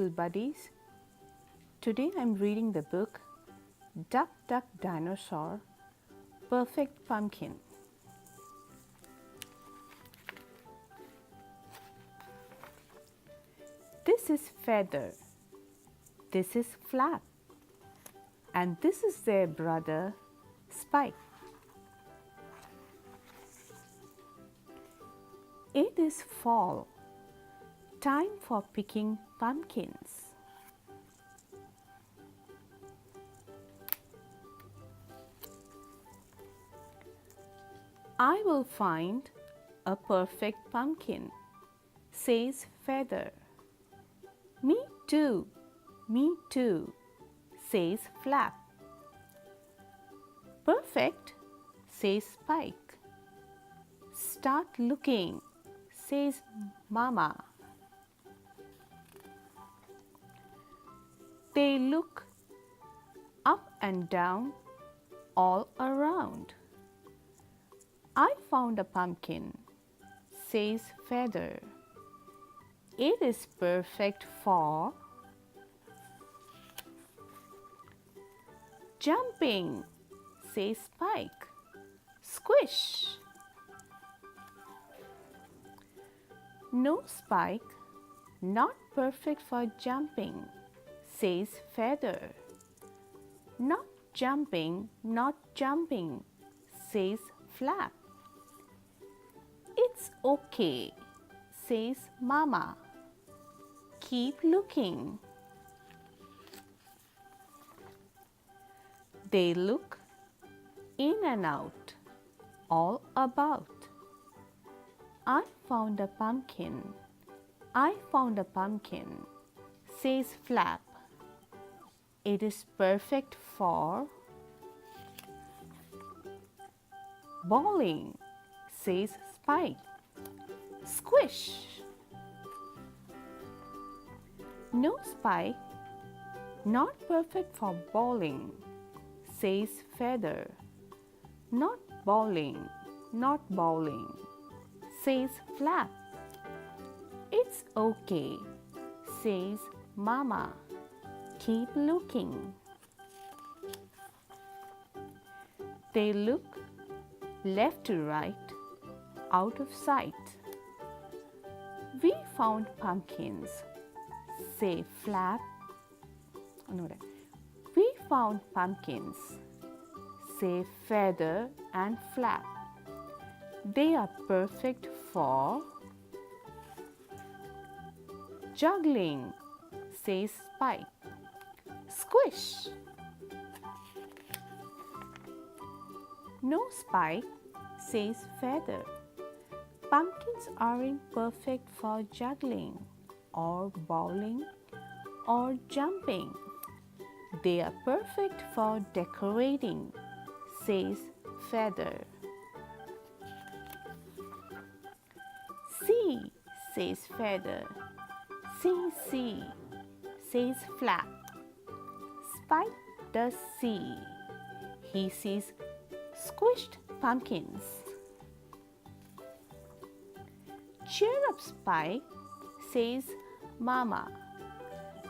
little buddies. Today I'm reading the book Duck, Duck, Dinosaur, Perfect Pumpkin. This is Feather, this is Flap, and this is their brother Spike. It is fall, time for picking pumpkins. I will find a perfect pumpkin, says Feather. Me too, says Flap. Perfect, says Spike. Start looking, says Mama. They look up and down all around. I found a pumpkin, says Feather. It is perfect for jumping, says Spike. Squish. No, Spike, not perfect for jumping, says Feather. Not jumping, says Flap. It's okay, says Mama. Keep looking. They look in and out, all about. I found a pumpkin, says Flap. It is perfect for bowling, says Spike. Squish. No, Spike, not perfect for bowling, says Feather. Not bowling, says Flap. It's okay, says Mama. Keep looking. They look left to right, out of sight. We found pumpkins, say Flap. We found pumpkins, say Feather and Flap. They are perfect for juggling, says Spike. Squish. No, Spike, says Feather. Pumpkins aren't perfect for juggling or bowling or jumping. They are perfect for decorating, says Feather. See, says Feather. See, says Flap. Spike does see. He sees squished pumpkins. Cheer up, Spike, says Mama.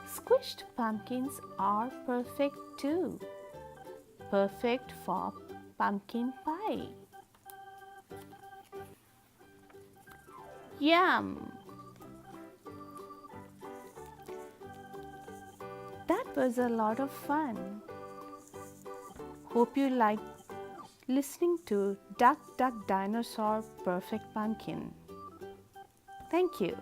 Squished pumpkins are perfect too. Perfect for pumpkin pie. Yum! That was a lot of fun. Hope you liked listening to Duck, Duck, Dinosaur, Perfect Pumpkin. Thank you.